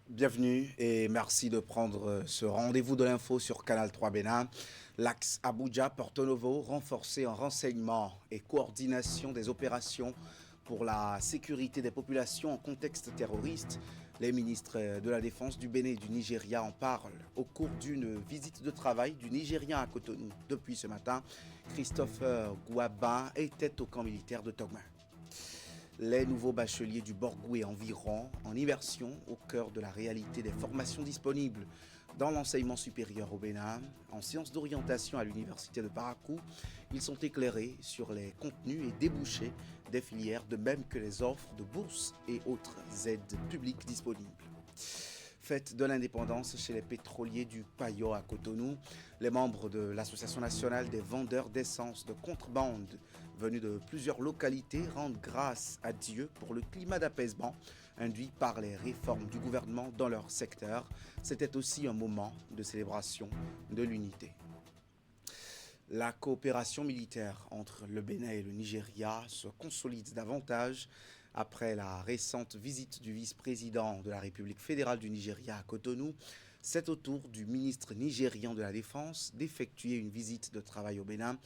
Bienvenue et merci de prendre ce rendez-vous de l'info sur Canal 3 Bénin. L'axe Abuja-Porto Novo renforcé en renseignement et coordination des opérations pour la sécurité des populations en contexte terroriste. Les ministres de la Défense du Bénin et du Nigeria en parlent au cours d'une visite de travail du Nigérien à Cotonou. Depuis ce matin, Christopher Gouaba était au camp militaire de Togma. Les nouveaux bacheliers du Borgou et environ en immersion au cœur de la réalité des formations disponibles dans l'enseignement supérieur au Bénin. En sciences d'orientation à l'université de Parakou, ils sont éclairés sur les contenus et débouchés des filières, de même que les offres de bourses et autres aides publiques disponibles. Fête de l'indépendance chez les pétroliers du Payo à Cotonou. Les membres de l'Association nationale des vendeurs d'essence de contrebande venus de plusieurs localités rendent grâce à Dieu pour le climat d'apaisement induit par les réformes du gouvernement dans leur secteur. C'était aussi un moment de célébration de l'unité. La coopération militaire entre le Bénin et le Nigeria se consolide davantage après la récente visite du vice-président de la République fédérale du Nigeria à Cotonou. C'est au tour du ministre nigérian de la Défense d'effectuer une visite de travail au Bénin.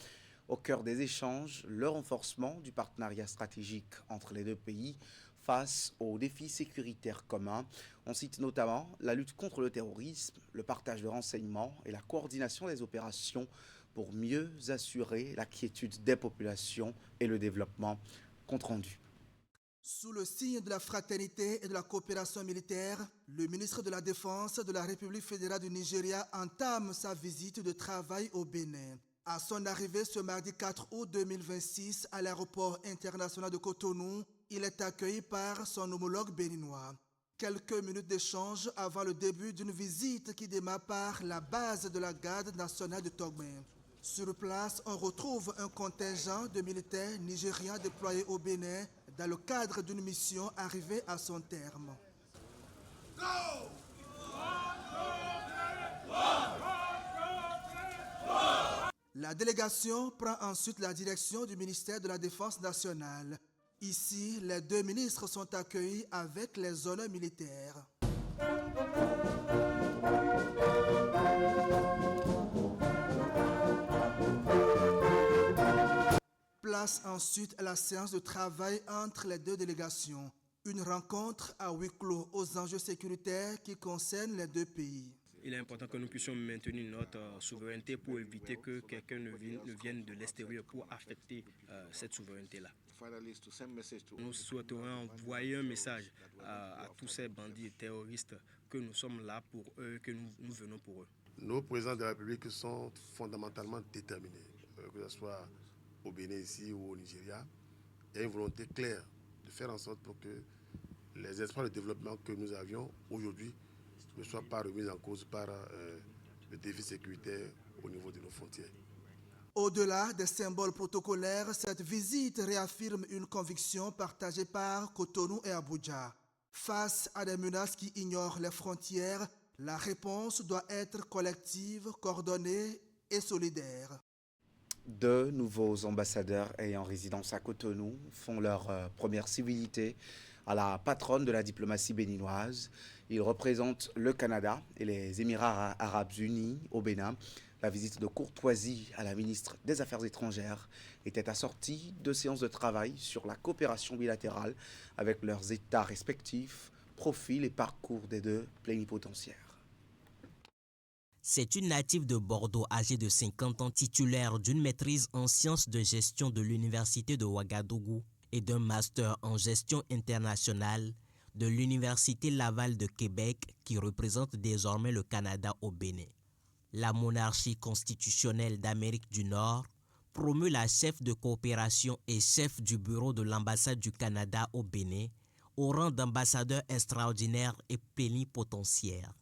Au cœur des échanges, le renforcement du partenariat stratégique entre les deux pays face aux défis sécuritaires communs. On cite notamment la lutte contre le terrorisme, le partage de renseignements et la coordination des opérations pour mieux assurer la quiétude des populations et le développement. Compte rendu. Sous le signe de la fraternité et de la coopération militaire, le ministre de la Défense de la République fédérale du Nigeria entame sa visite de travail au Bénin. À son arrivée ce mardi 4 août 2026 à l'aéroport international de Cotonou, il est accueilli par son homologue béninois. Quelques minutes d'échange avant le début d'une visite qui démarre par la base de la garde nationale de Togmé. Sur place, on retrouve un contingent de militaires nigérians déployés au Bénin dans le cadre d'une mission arrivée à son terme. La délégation prend ensuite la direction du ministère de la Défense nationale. Ici, les deux ministres sont accueillis avec les honneurs militaires. Place ensuite à la séance de travail entre les deux délégations. Une rencontre à huis clos aux enjeux sécuritaires qui concernent les deux pays. Il est important que nous puissions maintenir notre souveraineté pour éviter que quelqu'un ne vienne de l'extérieur pour affecter cette souveraineté-là. Nous souhaiterions envoyer un message à tous ces bandits et terroristes que nous sommes là pour eux, que nous venons pour eux. Nos présidents de la République sont fondamentalement déterminés, que ce soit au Bénin ici ou au Nigeria. Il y a une volonté claire de faire en sorte pour que les espoirs de développement que nous avions aujourd'hui ne soient pas remis en cause par le défi sécuritaire au niveau de nos frontières. Au-delà des symboles protocolaires, cette visite réaffirme une conviction partagée par Cotonou et Abuja. Face à des menaces qui ignorent les frontières, la réponse doit être collective, coordonnée et solidaire. Deux nouveaux ambassadeurs ayant résidence à Cotonou font leur première civilité à la patronne de la diplomatie béninoise. Ils représentent le Canada et les Émirats arabes unis au Bénin. La visite de courtoisie à la ministre des Affaires étrangères était assortie de séances de travail sur la coopération bilatérale avec leurs États respectifs, profil et parcours des deux plénipotentiaires. C'est une native de Bordeaux âgée de 50 ans titulaire d'une maîtrise en sciences de gestion de l'université de Ouagadougou et d'un master en gestion internationale de l'université Laval de Québec qui représente désormais le Canada au Bénin. La monarchie constitutionnelle d'Amérique du Nord promeut la chef de coopération et chef du bureau de l'ambassade du Canada au Bénin au rang d'ambassadeur extraordinaire et plénipotentiaire.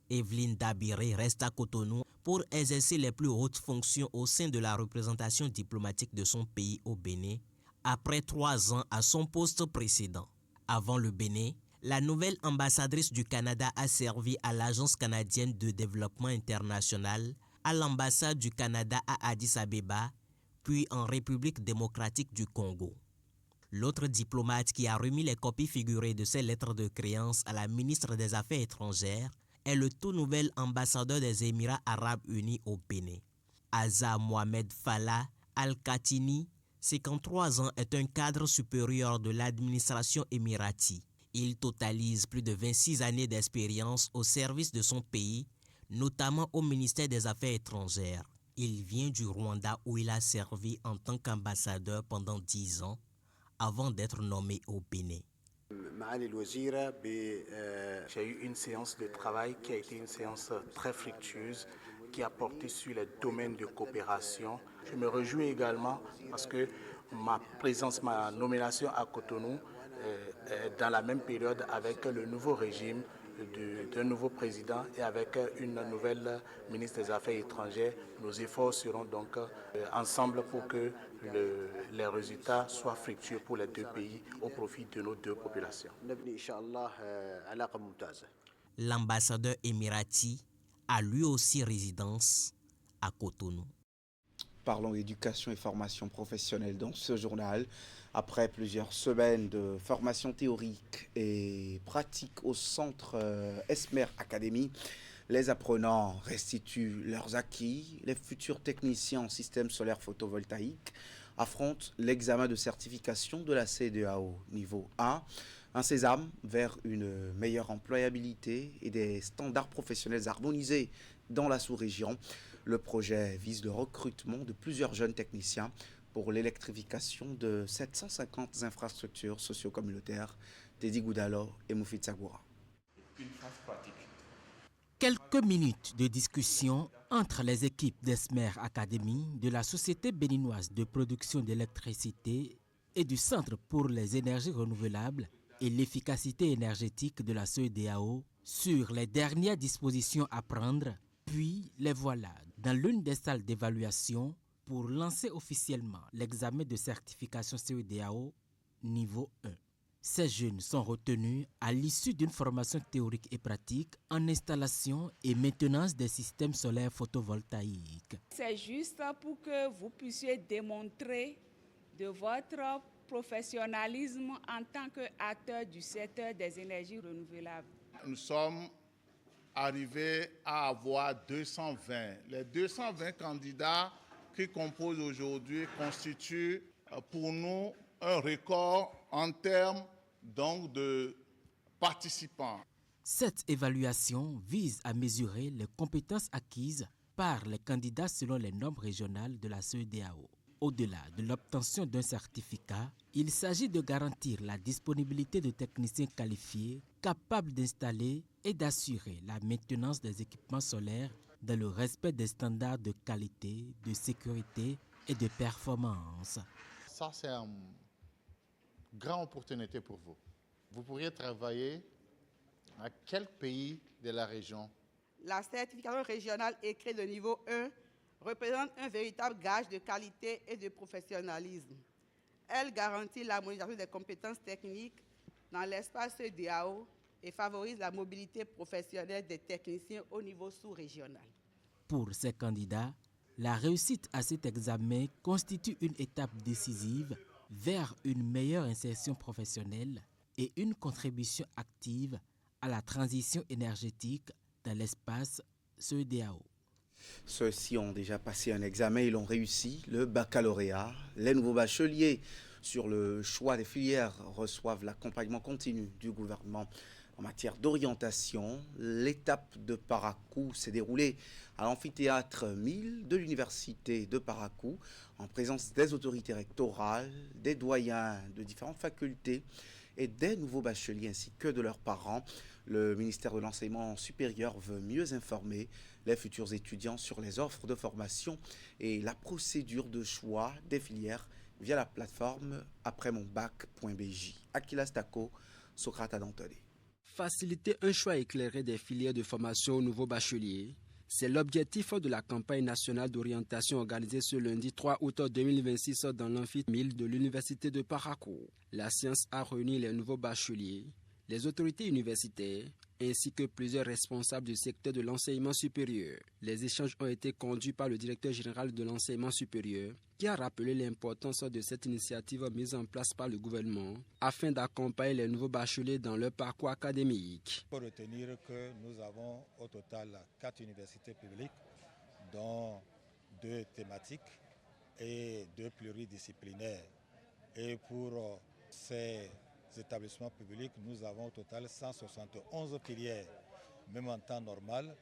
Evelyne Dabiré reste à Cotonou pour exercer les plus hautes fonctions au sein de la représentation diplomatique de son pays au Bénin, après 3 ans à son poste précédent. Avant le Bénin, la nouvelle ambassadrice du Canada a servi à l'Agence canadienne de développement international, à l'ambassade du Canada à Addis Abeba, puis en République démocratique du Congo. L'autre diplomate qui a remis les copies figurées de ces lettres de créance à la ministre des Affaires étrangères est le tout nouvel ambassadeur des Émirats arabes unis au Bénin. Azza Mohamed Falah Al-Khatini, 53 ans, est un cadre supérieur de l'administration émirati. Il totalise plus de 26 années d'expérience au service de son pays, notamment au ministère des Affaires étrangères. Il vient du Rwanda où il a servi en tant qu'ambassadeur pendant 10 ans avant d'être nommé au Bénin. J'ai eu une séance de travail qui a été une séance très fructueuse, qui a porté sur les domaines de coopération. Je me réjouis également parce que ma nomination à Cotonou est dans la même période avec le nouveau régime d'un nouveau président et avec une nouvelle ministre des Affaires étrangères. Nos efforts seront donc ensemble pour que les résultats soient fructueux pour les deux pays au profit de nos deux populations. L'ambassadeur émirati a lui aussi résidence à Cotonou. Parlons éducation et formation professionnelle dans ce journal. Après plusieurs semaines de formation théorique et pratique au centre Esmer Academy, les apprenants restituent leurs acquis. Les futurs techniciens en système solaire photovoltaïque affrontent l'examen de certification de la CEDEAO niveau 1, un sésame vers une meilleure employabilité et des standards professionnels harmonisés dans la sous-région. Le projet vise le recrutement de plusieurs jeunes techniciens pour l'électrification de 750 infrastructures socio-communautaires. Teddy Goudalo et Moufid Sagoura. Quelques minutes de discussion entre les équipes d'Esmer Academy, de la Société béninoise de production d'électricité et du Centre pour les énergies renouvelables et l'efficacité énergétique de la CEDEAO sur les dernières dispositions à prendre, puis les voilà dans l'une des salles d'évaluation pour lancer officiellement l'examen de certification CEDEAO niveau 1. Ces jeunes sont retenus à l'issue d'une formation théorique et pratique en installation et maintenance des systèmes solaires photovoltaïques. C'est juste pour que vous puissiez démontrer de votre professionnalisme en tant qu'acteur du secteur des énergies renouvelables. Nous sommes arrivés à avoir 220. Les 220 candidats qui composent aujourd'hui constituent pour nous un record en termes donc de participants. Cette évaluation vise à mesurer les compétences acquises par les candidats selon les normes régionales de la CEDEAO. Au-delà de l'obtention d'un certificat, il s'agit de garantir la disponibilité de techniciens qualifiés capables d'installer et d'assurer la maintenance des équipements solaires dans le respect des standards de qualité, de sécurité et de performance. Ça, c'est une grande opportunité pour vous. Vous pourriez travailler à quel pays de la région? La certification régionale écrite de niveau 1 représente un véritable gage de qualité et de professionnalisme. Elle garantit l'harmonisation des compétences techniques dans l'espace CEDEAO et favorise la mobilité professionnelle des techniciens au niveau sous-régional. Pour ces candidats, la réussite à cet examen constitue une étape décisive vers une meilleure insertion professionnelle et une contribution active à la transition énergétique dans l'espace CEDEAO. Ceux-ci ont déjà passé un examen et l'ont réussi, le baccalauréat. Les nouveaux bacheliers sur le choix des filières reçoivent l'accompagnement continu du gouvernement en matière d'orientation. L'étape de Parakou s'est déroulée à l'amphithéâtre 1000 de l'université de Parakou en présence des autorités rectorales, des doyens de différentes facultés et des nouveaux bacheliers ainsi que de leurs parents. Le ministère de l'Enseignement supérieur veut mieux informer les futurs étudiants sur les offres de formation et la procédure de choix des filières via la plateforme aprèsmonbac.bj. Akila Stako, Socrate Dantone. Faciliter un choix éclairé des filières de formation aux nouveaux bacheliers, c'est l'objectif de la campagne nationale d'orientation organisée ce lundi 3 août 2026 dans l'amphithéâtre 1000 de l'université de Parakou. La science a réuni les nouveaux bacheliers, les autorités universitaires, ainsi que plusieurs responsables du secteur de l'enseignement supérieur. Les échanges ont été conduits par le directeur général de l'enseignement supérieur, qui a rappelé l'importance de cette initiative mise en place par le gouvernement afin d'accompagner les nouveaux bacheliers dans leur parcours académique. Il faut retenir que nous avons au total 4 universités publiques, dont 2 thématiques et 2 pluridisciplinaires. Et pour ces établissements publics, nous avons au total 171 filières. Même en temps normal,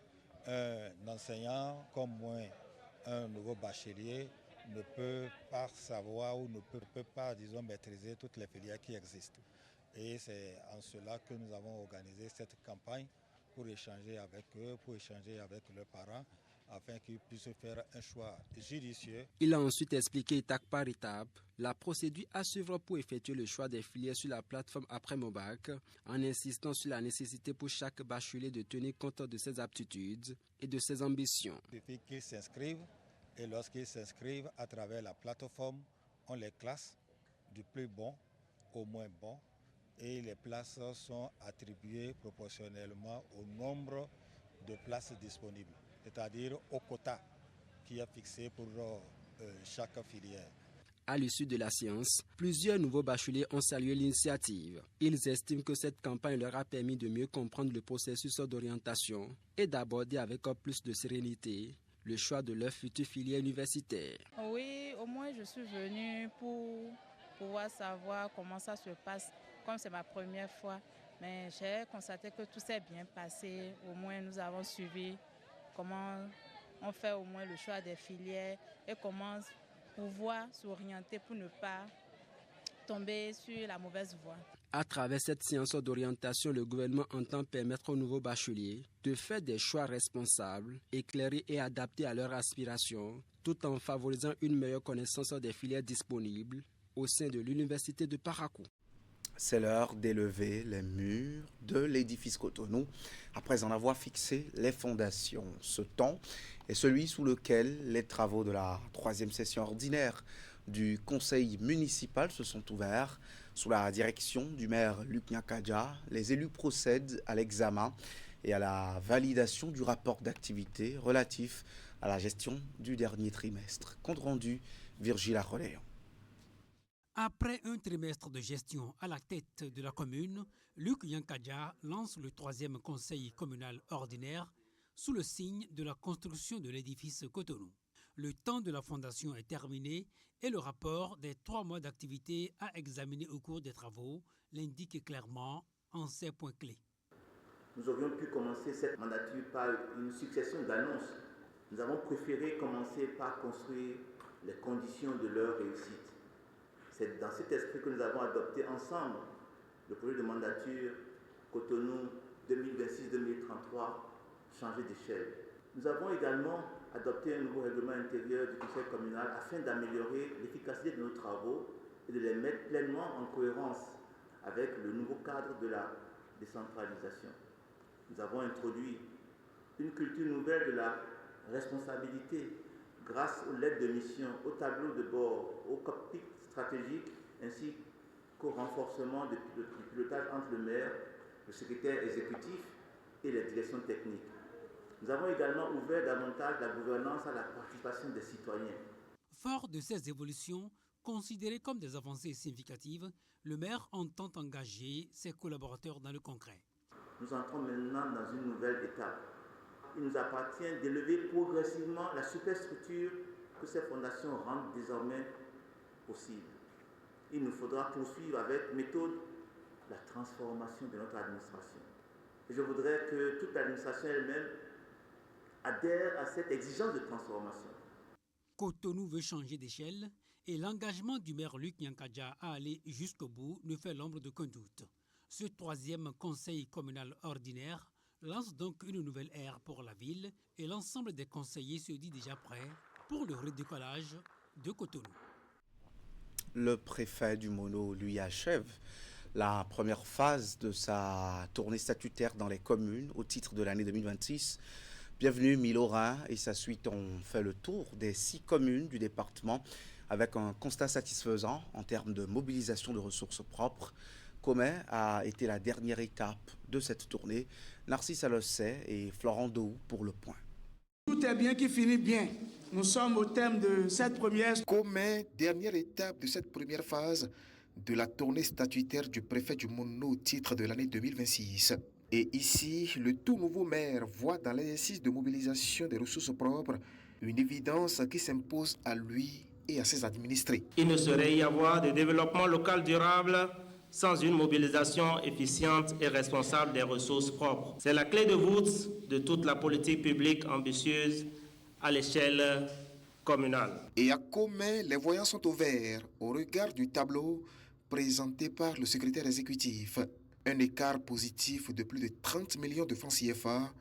un enseignant comme moi, un nouveau bachelier, ne peut pas savoir ou ne peut pas, disons, maîtriser toutes les filières qui existent. Et c'est en cela que nous avons organisé cette campagne pour échanger avec eux, pour échanger avec leurs parents, afin qu'ils puissent faire un choix judicieux. Il a ensuite expliqué étape par étape la procédure à suivre pour effectuer le choix des filières sur la plateforme après mon bac, en insistant sur la nécessité pour chaque bachelier de tenir compte de ses aptitudes et de ses ambitions. Il suffit qu'ils s'inscrivent et lorsqu'ils s'inscrivent à travers la plateforme, on les classe du plus bon au moins bon et les places sont attribuées proportionnellement au nombre de places disponibles, c'est-à-dire au quota qui est fixé pour chaque filière. À l'issue de la séance, plusieurs nouveaux bacheliers ont salué l'initiative. Ils estiment que cette campagne leur a permis de mieux comprendre le processus d'orientation et d'aborder avec plus de sérénité le choix de leur future filière universitaire. Oui, au moins je suis venue pour pouvoir savoir comment ça se passe, comme c'est ma première fois. Mais j'ai constaté que tout s'est bien passé. Au moins nous avons suivi comment on fait au moins le choix des filières et comment pouvoir s'orienter pour ne pas tomber sur la mauvaise voie. À travers cette séance d'orientation, le gouvernement entend permettre aux nouveaux bacheliers de faire des choix responsables, éclairés et adaptés à leurs aspirations, tout en favorisant une meilleure connaissance des filières disponibles au sein de l'université de Parakou. C'est l'heure d'élever les murs de l'édifice Cotonou, après en avoir fixé les fondations. Ce temps est celui sous lequel les travaux de la 3e session ordinaire du conseil municipal se sont ouverts. Sous la direction du maire Luc Nyakadja, les élus procèdent à l'examen et à la validation du rapport d'activité relatif à la gestion du dernier trimestre. Compte rendu, Virgile Arroléon. Après un trimestre de gestion à la tête de la commune, Luc Nyakadja lance le 3e conseil communal ordinaire sous le signe de la construction de l'édifice Cotonou. Le temps de la fondation est terminé et le rapport des 3 mois d'activité à examiner au cours des travaux l'indique clairement en ces points clés. Nous aurions pu commencer cette mandature par une succession d'annonces. Nous avons préféré commencer par construire les conditions de leur réussite. C'est dans cet esprit que nous avons adopté ensemble le projet de mandature Cotonou 2026-2033, changé d'échelle. Nous avons également adopté un nouveau règlement intérieur du conseil communal afin d'améliorer l'efficacité de nos travaux et de les mettre pleinement en cohérence avec le nouveau cadre de la décentralisation. Nous avons introduit une culture nouvelle de la responsabilité grâce aux lettres de mission, au tableau de bord, au cockpit stratégique ainsi qu'au renforcement du pilotage entre le maire, le secrétaire exécutif et les directions techniques. Nous avons également ouvert davantage la gouvernance à la participation des citoyens. Fort de ces évolutions, considérées comme des avancées significatives, le maire entend engager ses collaborateurs dans le concret. Nous entrons maintenant dans une nouvelle étape. Il nous appartient d'élever progressivement la superstructure que ces fondations rendent désormais possible. Il nous faudra poursuivre avec méthode la transformation de notre administration. Et je voudrais que toute l'administration elle-même adhère à cette exigence de transformation. Cotonou veut changer d'échelle et l'engagement du maire Luc Nyakadja à aller jusqu'au bout ne fait l'ombre d'aucun doute. Ce 3e conseil communal ordinaire lance donc une nouvelle ère pour la ville et l'ensemble des conseillers se dit déjà prêt pour le redécollage de Cotonou. Le préfet du Mono, lui, achève la première phase de sa tournée statutaire dans les communes au titre de l'année 2026. Bienvenue Milorin et sa suite ont fait le tour des 6 communes du département avec un constat satisfaisant en termes de mobilisation de ressources propres. Comet a été la dernière étape de cette tournée. Narcisse Alosset et Florent Dou pour le point. Tout est bien qui finit bien. Nous sommes au thème de cette première. Comme dernière étape de cette première phase de la tournée statutaire du préfet du Mono au titre de l'année 2026. Et ici, le tout nouveau maire voit dans l'exercice de mobilisation des ressources propres une évidence qui s'impose à lui et à ses administrés. Il ne saurait y avoir de développement local durable sans une mobilisation efficiente et responsable des ressources propres. C'est la clé de voûte de toute la politique publique ambitieuse à l'échelle communale. Et à Commet, les voyants sont au vert au regard du tableau présenté par le secrétaire exécutif. Un écart positif de plus de 30 millions de francs CFA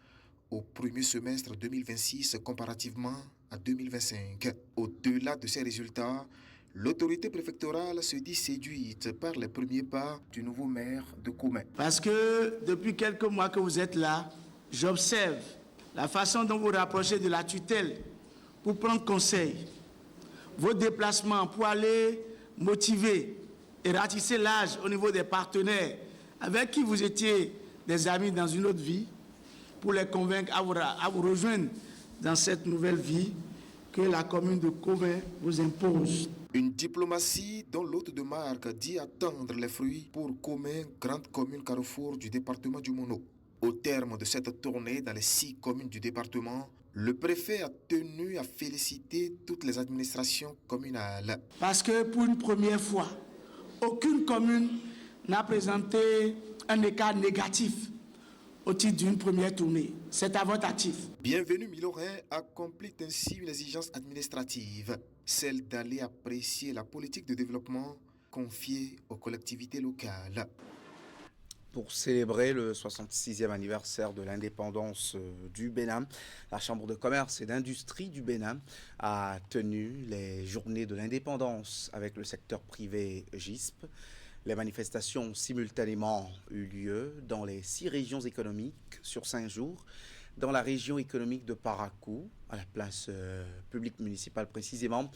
au premier semestre 2026 comparativement à 2025. Au-delà de ces résultats, l'autorité préfectorale se dit séduite par les premiers pas du nouveau maire de Commet. Parce que depuis quelques mois que vous êtes là, j'observe la façon dont vous rapprochez de la tutelle pour prendre conseil, vos déplacements pour aller motiver et ratisser l'âge au niveau des partenaires avec qui vous étiez des amis dans une autre vie, pour les convaincre à vous rejoindre dans cette nouvelle vie que la commune de Commet vous impose. Une diplomatie dont l'hôte de marque dit attendre les fruits pour Commet, grande commune carrefour du département du Mono. Au terme de cette tournée dans les 6 communes du département, le préfet a tenu à féliciter toutes les administrations communales. Parce que pour une première fois, aucune commune n'a présenté un écart négatif au titre d'une première tournée. C'est à votre actif. Bienvenue Milorin accomplit ainsi une exigence administrative, celle d'aller apprécier la politique de développement confiée aux collectivités locales. Pour célébrer le 66e anniversaire de l'indépendance du Bénin, la Chambre de commerce et d'industrie du Bénin a tenu les journées de l'indépendance avec le secteur privé GISP. Les manifestations ont simultanément eu lieu dans les 6 régions économiques sur 5 jours, dans la région économique de Parakou, à la place publique municipale précisément.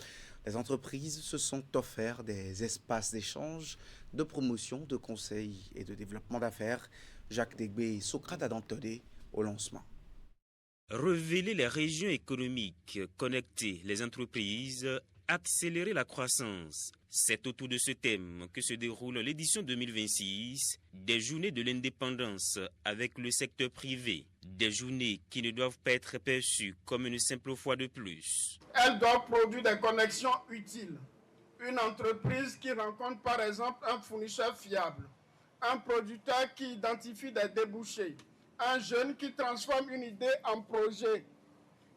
Les entreprises se sont offerts des espaces d'échange, de promotion, de conseil et de développement d'affaires. Jacques Degbé et Socrate Adantodé au lancement. Révéler les régions économiques, connecter les entreprises, accélérer la croissance. C'est autour de ce thème que se déroule l'édition 2026 des Journées de l'indépendance avec le secteur privé. Des journées qui ne doivent pas être perçues comme une simple fois de plus. Elles doivent produire des connexions utiles. Une entreprise qui rencontre par exemple un fournisseur fiable, un producteur qui identifie des débouchés, un jeune qui transforme une idée en projet,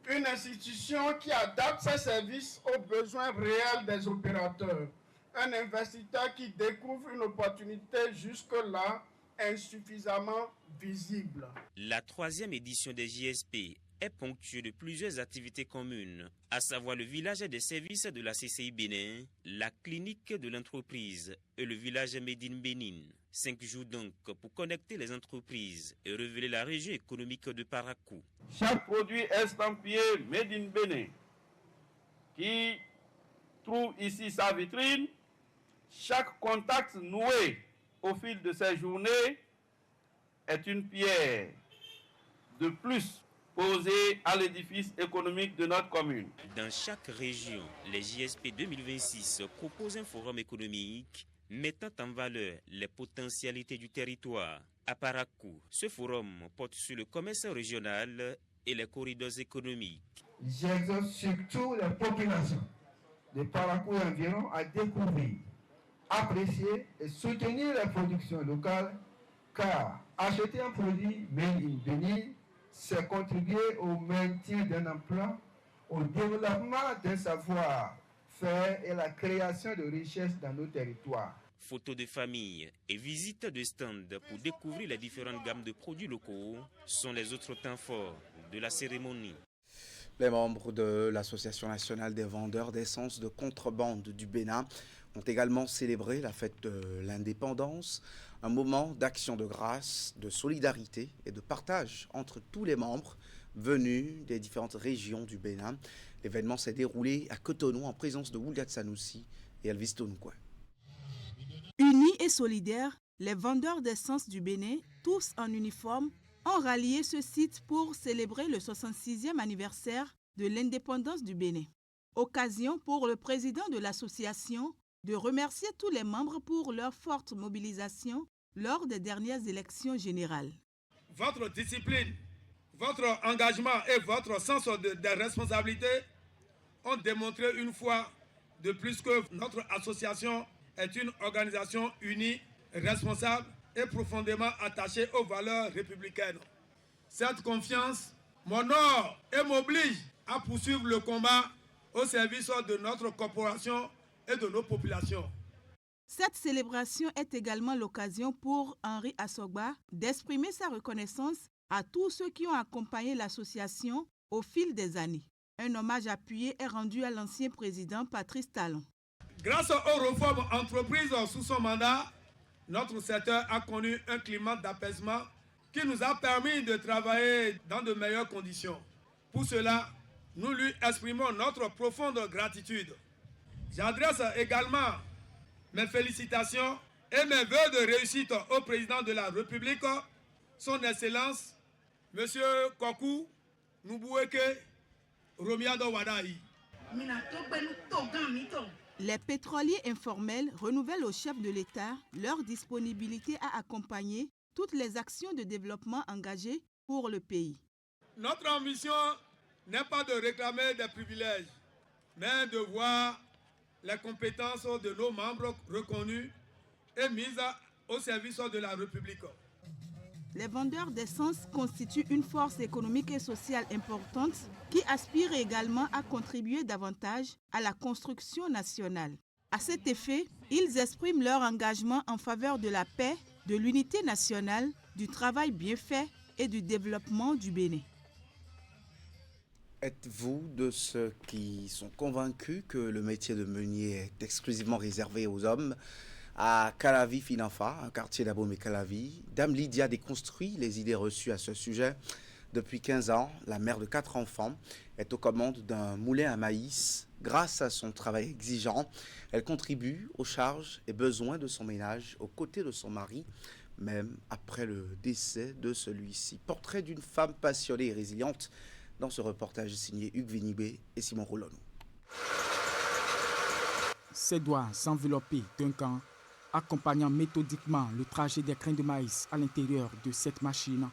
une institution qui adapte ses services aux besoins réels des opérateurs, un investisseur qui découvre une opportunité jusque-là insuffisamment visible. La 3e édition des JSP est ponctuée de plusieurs activités communes, à savoir le village des services de la CCI Bénin, la clinique de l'entreprise et le village Made in Bénin. 5 jours donc pour connecter les entreprises et révéler la région économique de Parakou. Chaque produit estampillé Made in Bénin qui trouve ici sa vitrine, chaque contact noué au fil de ces journées est une pierre de plus posée à l'édifice économique de notre commune. Dans chaque région, les JSP 2026 proposent un forum économique mettant en valeur les potentialités du territoire. À Parakou, ce forum porte sur le commerce régional et les corridors économiques. J'exhorte surtout les populations de Parakou et environ à découvrir, apprécier et soutenir la production locale, car acheter un produit made in Bénin, c'est contribuer au maintien d'un emploi, au développement d'un savoir-faire et la création de richesses dans nos territoires. Photos de famille et visites de stands pour découvrir les différentes gammes de produits locaux sont les autres temps forts de la cérémonie. Les membres de l'Association nationale des vendeurs d'essence de contrebande du Bénin ont également célébré la fête de l'indépendance, un moment d'action de grâce, de solidarité et de partage entre tous les membres venus des différentes régions du Bénin. L'événement s'est déroulé à Cotonou en présence de Wouliat Sanoussi et Elvis Tonouquin. Unis et solidaires, les vendeurs d'essence du Bénin, tous en uniforme, ont rallié ce site pour célébrer le 66e anniversaire de l'indépendance du Bénin. Occasion pour le président de l'association de remercier tous les membres pour leur forte mobilisation lors des dernières élections générales. Votre discipline, votre engagement et votre sens de responsabilité ont démontré une fois de plus que notre association est une organisation unie, responsable et profondément attachée aux valeurs républicaines. Cette confiance m'honore et m'oblige à poursuivre le combat au service de notre corporation et de nos populations. Cette célébration est également l'occasion pour Henri Assogba d'exprimer sa reconnaissance à tous ceux qui ont accompagné l'association au fil des années. Un hommage appuyé est rendu à l'ancien président Patrice Talon. Grâce aux réformes entreprises sous son mandat, notre secteur a connu un climat d'apaisement qui nous a permis de travailler dans de meilleures conditions. Pour cela, nous lui exprimons notre profonde gratitude. J'adresse également mes félicitations et mes vœux de réussite au président de la République, son Excellence, M. Kokou Nuboueke Romiado Wadahi. Les pétroliers informels renouvellent au chef de l'État leur disponibilité à accompagner toutes les actions de développement engagées pour le pays. Notre ambition n'est pas de réclamer des privilèges, mais de voir les compétences de nos membres reconnues et mises au service de la République. Les vendeurs d'essence constituent une force économique et sociale importante qui aspire également à contribuer davantage à la construction nationale. À cet effet, ils expriment leur engagement en faveur de la paix, de l'unité nationale, du travail bien fait et du développement du Bénin. Êtes-vous de ceux qui sont convaincus que le métier de meunier est exclusivement réservé aux hommes? À Calavi Finafa, un quartier d'Abomey-Calavi, Dame Lydia déconstruit les idées reçues à ce sujet. Depuis 15 ans, la mère de 4 enfants est aux commandes d'un moulin à maïs. Grâce à son travail exigeant, elle contribue aux charges et besoins de son ménage aux côtés de son mari, même après le décès de celui-ci. Portrait d'une femme passionnée et résiliente dans ce reportage signé Hugues Vinibé et Simon Roulonou. Ses doigts s'envelopper d'un gant, accompagnant méthodiquement le trajet des grains de maïs à l'intérieur de cette machine,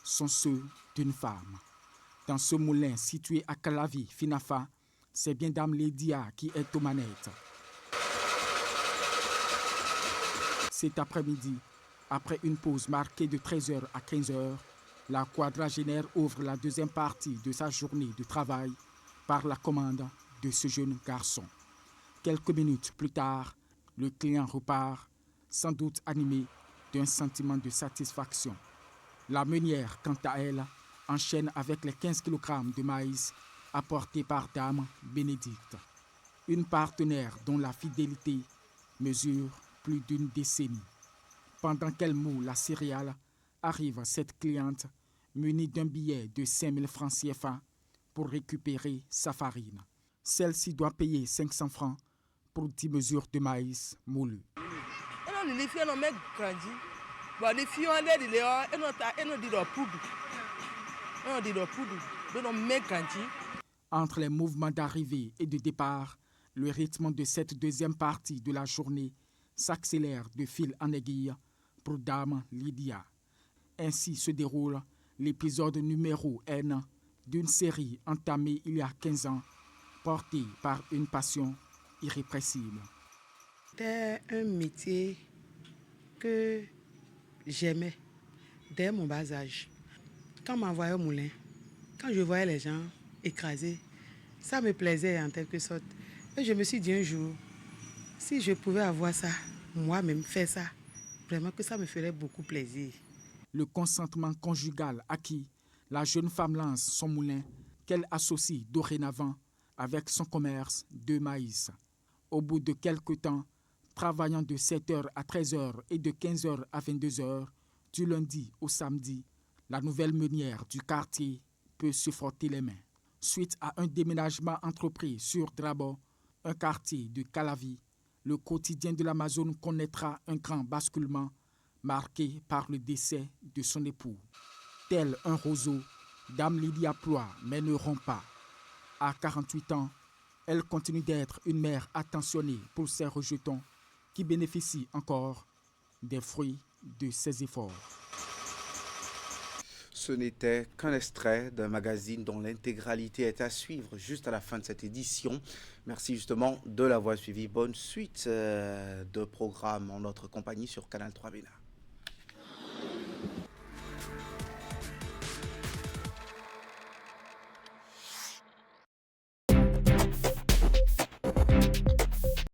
sont ceux d'une femme. Dans ce moulin situé à Calavi, Finafa, c'est bien Dame Lydia qui est aux manettes. Cet après-midi, après une pause marquée de 13h à 15h, la quadragénaire ouvre la deuxième partie de sa journée de travail par la commande de ce jeune garçon. Quelques minutes plus tard, le client repart, sans doute animé d'un sentiment de satisfaction. La meunière, quant à elle, enchaîne avec les 15 kg de maïs apportés par Dame Bénédicte, une partenaire dont la fidélité mesure plus d'une décennie. Pendant qu'elle moule la céréale, arrive cette cliente munie d'un billet de 5 000 francs CFA pour récupérer sa farine. Celle-ci doit payer 500 francs pour 10 mesures de maïs moulu. Entre les mouvements d'arrivée et de départ, le rythme de cette deuxième partie de la journée s'accélère de fil en aiguille pour Dame Lydia. Ainsi se déroule l'épisode numéro N d'une série entamée il y a 15 ans, portée par une passion irrépressible. C'était un métier que j'aimais dès mon bas âge. Quand on m'envoyait au moulin, quand je voyais les gens écrasés, ça me plaisait en quelque sorte. Et je me suis dit un jour, si je pouvais avoir ça, moi-même faire ça, vraiment que ça me ferait beaucoup plaisir. Le consentement conjugal acquis, la jeune femme lance son moulin qu'elle associe dorénavant avec son commerce de maïs. Au bout de quelques temps, travaillant de 7h à 13h et de 15h à 22h, du lundi au samedi, la nouvelle meunière du quartier peut se frotter les mains. Suite à un déménagement entrepris sur Drabo, un quartier de Calavi, le quotidien de l'Amazone connaîtra un grand basculement marqué par le décès de son époux. Tel un roseau, Dame Lydia ploie mais ne rompt pas. À 48 ans, elle continue d'être une mère attentionnée pour ses rejetons qui bénéficient encore des fruits de ses efforts. Ce n'était qu'un extrait d'un magazine dont l'intégralité est à suivre juste à la fin de cette édition. Merci justement de l'avoir suivi. Bonne suite de programme en notre compagnie sur Canal 3 Bénin.